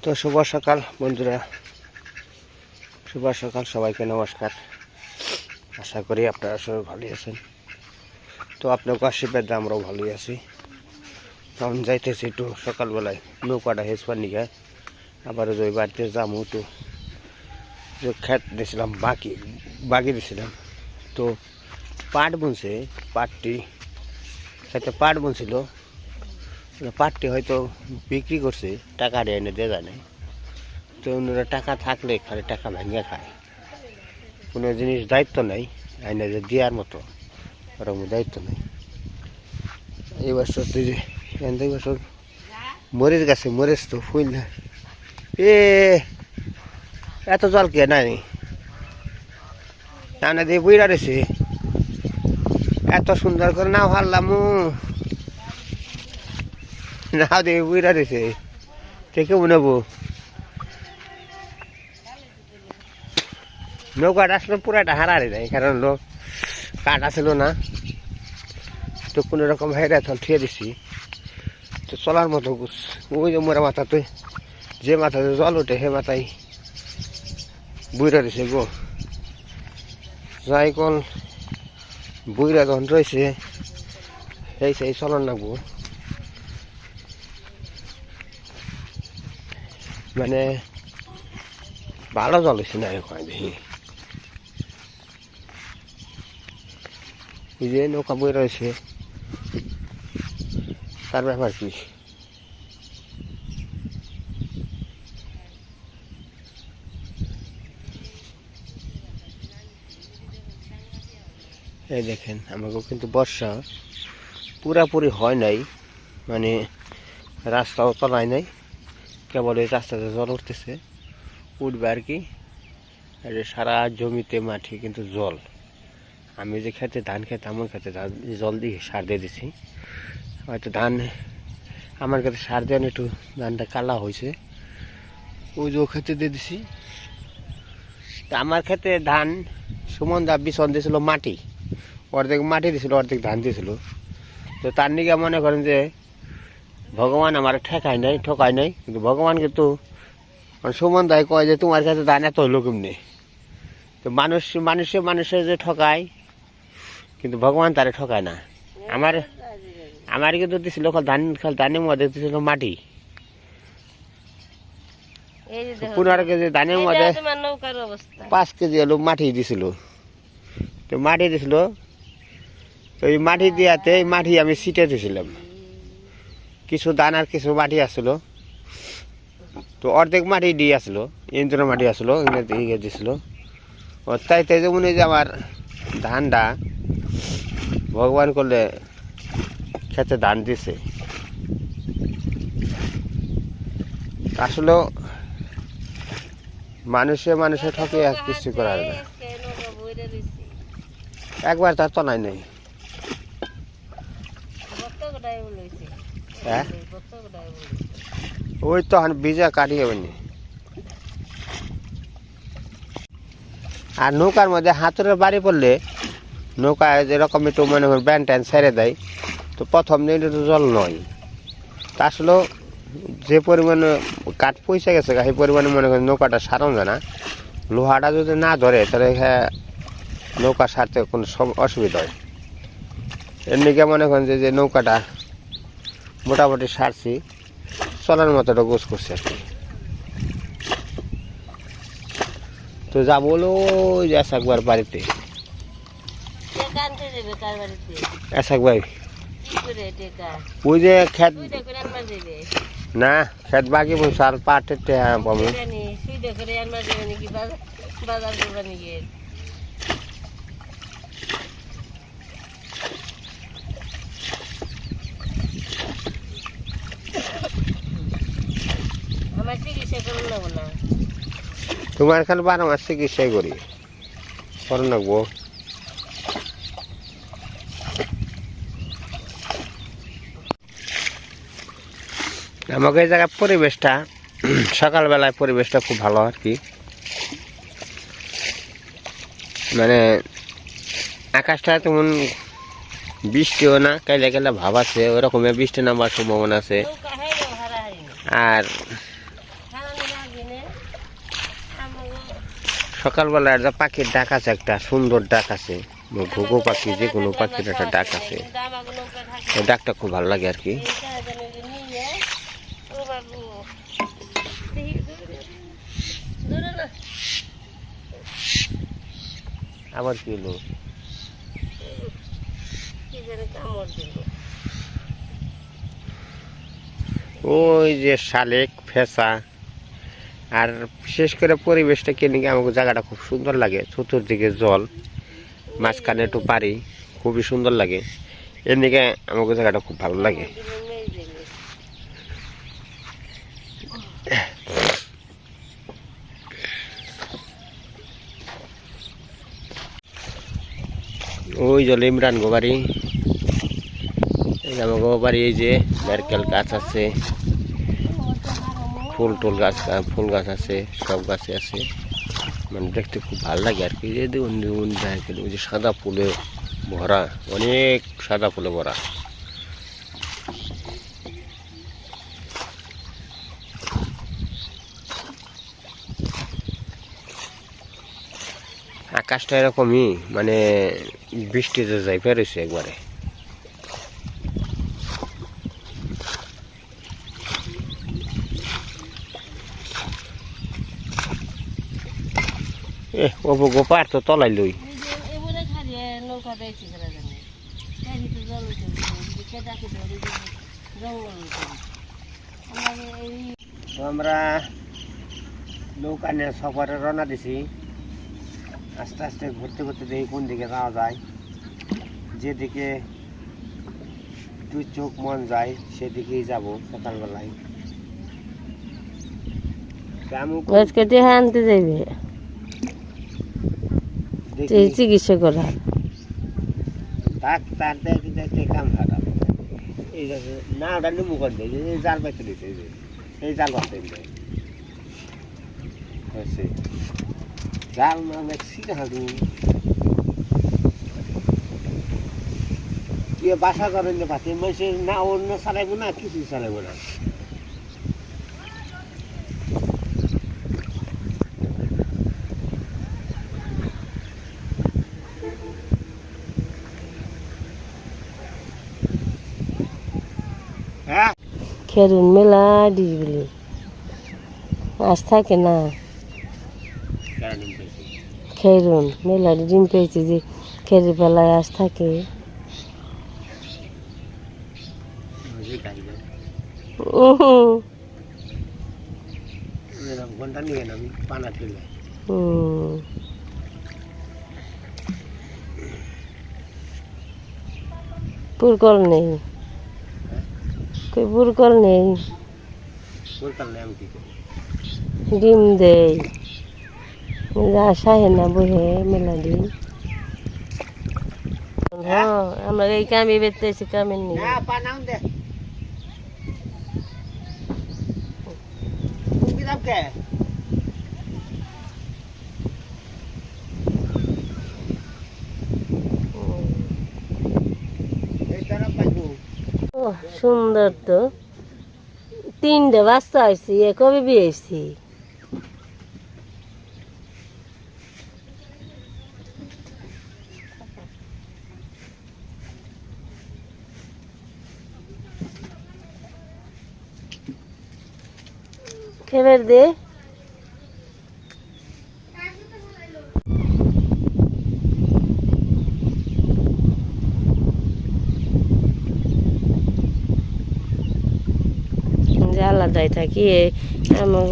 তো শুভ সকাল বন্ধুরা, শুভ সকাল সবাইকে নমস্কার। আশা করি আপনারা সবাই ভালো আছেন। তো আপনাকে আশীর্বাদে আমরাও ভালোই আছি। তখন যাইতেছি একটু সকালবেলায় নৌকাটা হেসবার নিয়ে, আবার ওই বাড়িতে যাবো। তো যে খেত দিয়েছিলাম বাকি দিয়েছিলাম, তো পাট বুনছে, পাটটি খেতে পাট বুনছিল, পাটটি হয়তো বিক্রি করছে, টাকা এনে দেওয়া যায় না। তো ওনারা টাকা থাকলে খালি টাকা ভেঙে খায়, কোনো জিনিস দায়িত্ব নেই, আইনে যে দেওয়ার মতো ওরকম দায়িত্ব নেই। এই বছর তুই যে এই বছর মরিচ গাছে মরিচ তো ফুল না, এত জল কে নাই না দিয়ে বইরা রয়েছে, এত সুন্দর করে নাও হারলাম নাও দিয়ে বইরা রয়েছে, থেকে নেবো। নৌকাটা আসলে পুরাটা হারারে নাই, কারণ লোক কাটা ছিল না, তো কোনো রকম হেরে এখন ঠিয়ে দিছি। তো চলার মতো ওই যে মোরা মাথাতে যে মাথাতে জল ওঠে সে মাথায় বুইরা দিছে গো। যাই কল বুইরা যখন রয়েছে সেই চলার নাগবো, মানে ভালো জল হয়েছে না এখন দেখি। এই যে নৌকা বই রয়েছে, তার ব্যাপার কি? এই দেখেন আমাকেও কিন্তু বর্ষা পুরাপুরি হয় নাই, মানে রাস্তাও তলায় নাই, কেবল এই রাস্তাতে জল উঠতেছে, উঠবে আর কি। আর সারা জমিতে মাঠে কিন্তু জল। আমি যে খেতে ধান খেতে আমার খেতে জল দিয়ে সার দিয়ে দিছি, হয়তো ধান আমার কাছে সার দেন একটু ধানটা কালা হয়েছে, ওই যে খেতে দিয়ে দিছি। তা আমার খেতে ধান সুমন দা বিছন দিয়েছিল মাটি, অর্ধেক মাটি দিয়েছিল অর্ধেক ধান দিয়েছিল। তো তার নিকে মনে করেন যে ভগবান আমার ঠকায় নাই, কিন্তু ভগবান কিন্তু সুমন দায় কয় যে তোমার কাছে ধান এত হলো কেমনি। তো মানুষের যে ঠকায়, কিন্তু ভগবান তারে ঠকায় না। আমার কিন্তু দিছিল ধানের মধ্যে দিছিল মাটি, 15 কেজি ধানের মধ্যে 5 কেজি হলো মাটি দিছিল। তো মাটি দিছিল, তো এই মাটি দিয়াতে মাটি আমি ছিটে দিছিলাম, কিছু দান আর কিছু মাটি আসলো। তো অর্ধেক মাটি দিয়ে আসলো, ইন্দ্রের মাটি আসলো, ইয়ে দিছিল। তাই যেমন যে আমার ধানটা ভগবান করলে খেতে ধান দিছে। আসলে মানুষে ঠকে আর কিছু করার না, একবার তার তো নাই। হ্যাঁ ওই তো বীজা কাটিয়ে হয়নি। আর নৌকার মধ্যে হাতুড়ের বাড়ি পড়লে নৌকায় যেরকম একটু মনে করেন ব্যান ট্যান ছেড়ে দেয়, তো প্রথম দিন একটু জল নয়। তা আসলে যে পরিমাণে কাঠ পয়সা গেছে সেই পরিমাণে মনে করেন নৌকাটা সারানো যায় না। লোহাটা যদি না ধরে তাহলে নৌকা সারতে কোনো অসুবিধা হয়। এমনিকে মনে করেন যে নৌকাটা মোটামুটি সারছি, চলার মতোটা গোছ করছে আর কি। তো যা বলো একবার বাড়িতে ভাই, ওই যে খেত না খেত বাকি সার পাটের পাবো। তোমার এখানে 12 মাস চিকিৎসাই করি করে রাখবো। আমাকে এই জায়গার পরিবেশটা সকালবেলায় পরিবেশটা খুব ভালো আর কি, মানে আকাশটা তেমন বৃষ্টিও না, কাইলে কাইলে ভাব আছে, ওরকমের বৃষ্টি নামার সম্ভাবনা আছে। আর সকালবেলা একটা পাখির ডাক আছে, একটা সুন্দর ডাক আছে, ঘুঘু পাখি যে কোনো পাখির একটা ডাক আছে, ওই ডাকটা খুব ভালো লাগে আর কি। আবার কি হলো? ওই যে শালিক ফেসা। আর বিশেষ করে পরিবেশটা কিনে আমাকে জায়গাটা খুব সুন্দর লাগে, চতুর্দিকে জল, মাঝখানে একটু পারি, খুবই সুন্দর লাগে। এদিকে আমাকে জায়গাটা খুব ভালো লাগে। ওই জল ইমরান গোবারি, আমার গোবারি। এই যে নারকেল গাছ আছে, ফুল টুল গাছ, ফুল গাছ আছে, সব গাছে আছে, মানে দেখতে খুব ভালো লাগে আর কি। যে ওই যে সাদা ফুলে ভরা, অনেক সাদা ফুলে ভরা। আকাশটা এরকমই, মানে বৃষ্টিতে যাই পেরেছে একবারে। গোপার তো তলাই লই আমরা নৌকা নিয়ে সফরে রওনা দিছি। আস্তে আস্তে ঘুরতে ঘুরতে দেখি কোন দিকে যাওয়া যায়, যেদিকে দুই চোখ মন যায় সেদিকেই যাবো সকালবেলায়। আনতে যাইবে চিকিৎসা করা ডাক্তার দেখতে কাম খারাপ। এই না ওটা নিমু করে দেয়, এই জাল পাইতে দিতে, এই জাল বাঁচতে জাল না দেখছি বাসা করেন পাতে না অন্য চালাইবো না, কিছু চালাইবো না। খেরুন মেলা ডিস বলে আজ থাকে না, খেরুন মেলা ডিম পেয়েছে যে খেরের বেলায় আজ থাকে। পুরকল নেই, পুরকল নেই, ডিম দেয় আসাহে না বহে মেলা দিন। হ্যাঁ আমরা এই কামে বেরতেছি, কামের নেই। সুন্দর তো, তিনটে বাচ্চা হয়েছি, কবে বিয়ে হয়েছি? খেবের দে আলাদাই থাকি, আমার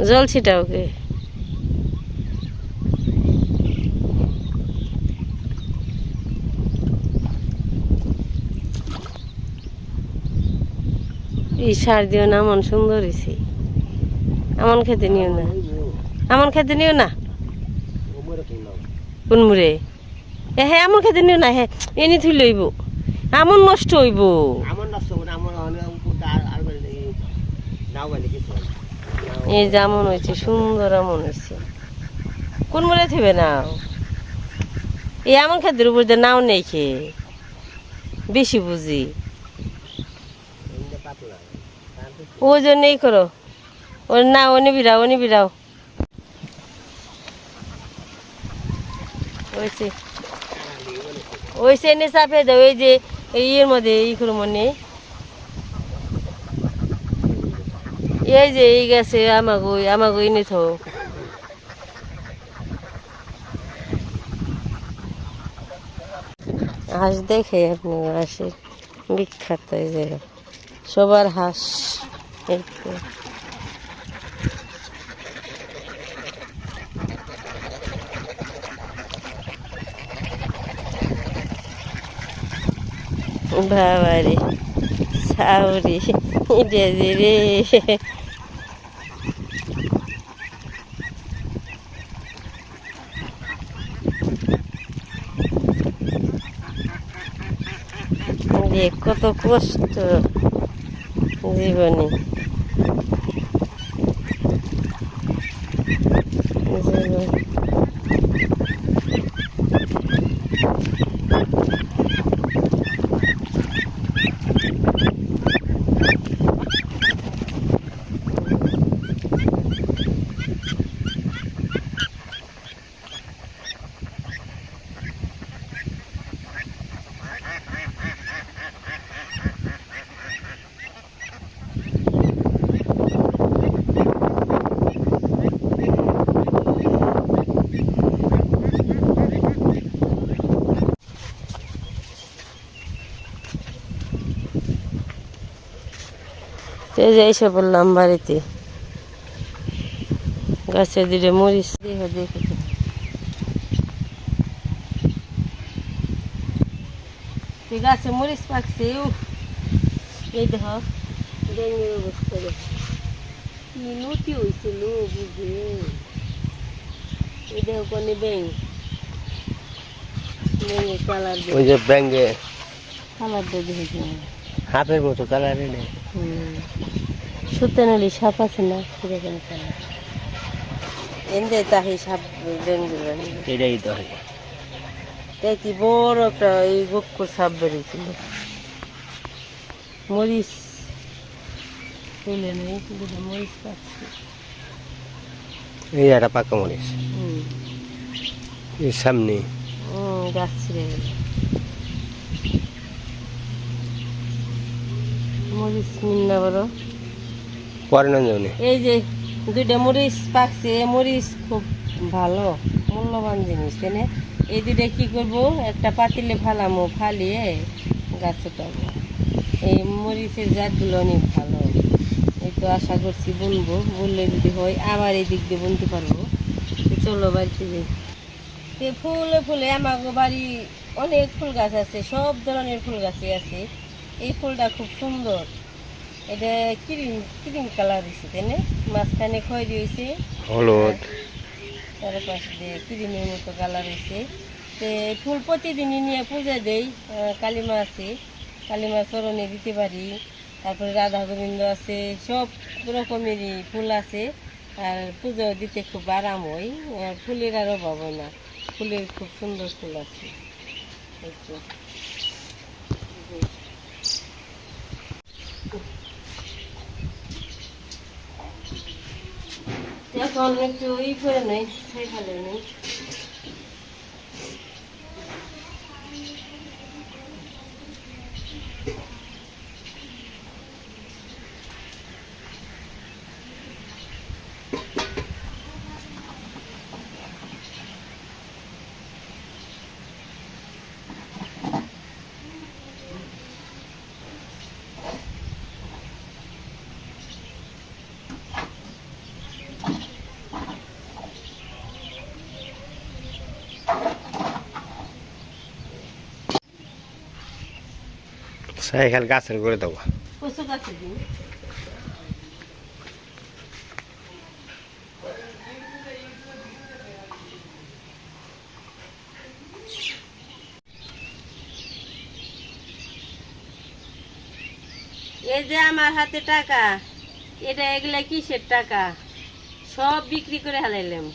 জল ছিটা ওকে। এই সার দিও না, এমন সুন্দর হয়েছে। এমন খেতে নিও না, এমন খেতে নিও না। কোন মুড়ে হ্যাঁ এমন খেতে নিও না, হ্যাঁ এনে থুই লইব, এমন নষ্ট হইব। এই যেমন হয়েছে সুন্দর, এমন হয়েছে। কোন মুড়ে থিবে না, এই এমন খাদ্যের উপর দিয়ে নাও নেই খেয়ে বেশি বুঝি, ওই জন্যই করো। ও না, ও নিবিরাও, ও নিবিরাও। ওইসে ওইসে এনে চাপে দেয় ওই যে ইয়ের মধ্যে ই করে মনে এই যে এই গেছে আমাগো এনে থো হাঁস দেখে আপনি হাঁসের বিখ্যাত এই জায়গা সবার হাঁস এই তো। বাবারে সাউরি ডেজি রে কত কষ্ট জীবনে এসে বললাম বাড়িতে গাছে দুটো মরিচ দেখে দেখে গাছে মরিচ পাকছে এই দেখ ব্যাঙের অবস্থা দেখ কি লুটি হয়েছিল বুঝে এই দেখ কোনে ব্যাঙ ব্যাঙের কালার ওই যে ব্যাঙ্গে কালার দেখেছি হাফের মতো কালার নেই সুতানালি সাপ আছে না সেরকম কালার এনে তাহি সাপ ব্যাঙগুলো এটাই তো তাই কি বড় একটা এই গোক্ষ সাপ বেরিয়েছিল মরিচ তুলে নেই দুটো মরিচ পাচ্ছি এই একটা পাকা মরিচ এর সামনে গাছ ছিঁড়ে গেল মরিচ মিন্না বড় পরে না যাবে এই যে দুইটা মরিচ পাকছে মরিচ খুব ভালো মূল্যবান জিনিস তাই না এই দুইটা কি করবো একটা পাতিলে ফালামো ফালিয়ে গাছে পাবো এই মরিচের জাতগুলো অনেক ভালো এই তো আশা করছি বুনবো বললে যদি হয় আবার এই দিক দিয়ে বুনতে পারবো চলো বাড়িতে যাই ফুলে ফুলে আমার বাড়ি অনেক ফুল গাছ আছে সব ধরনের ফুল গাছই আছে এই ফুলটা খুব সুন্দর এটা ক্রিম ক্রিম কালার হয়েছে তাই না মাঝখানে খয়েরি হয়েছে হলুদ চারপাশে দিয়ে ক্রিমের মতো কালার হয়েছে তো ফুল প্রতিদিনই নিয়ে পূজা দেই কালীমা আছে কালীমা চরণে দিতে পারি তারপরে রাধা গোবিন্দ আছে সব রকমেরই ফুল আছে আর পুজো দিতে খুব আরাম হয় ফুলের আর অভাব হয় না ফুলের খুব সুন্দর ফুল আছে এখন একটু ই করে নেই সেই ভালো নেই সাইকেল গাছের করে দেবো কচু গাছে দিন এই যে আমার হাতে টাকা এটা এগুলা কিসের টাকা সব বিক্রি করে হালাইলাম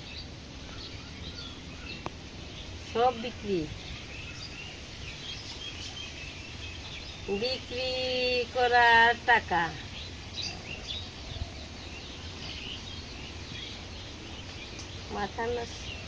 সব বিক্রি করার টাকা মাথা নষ্ট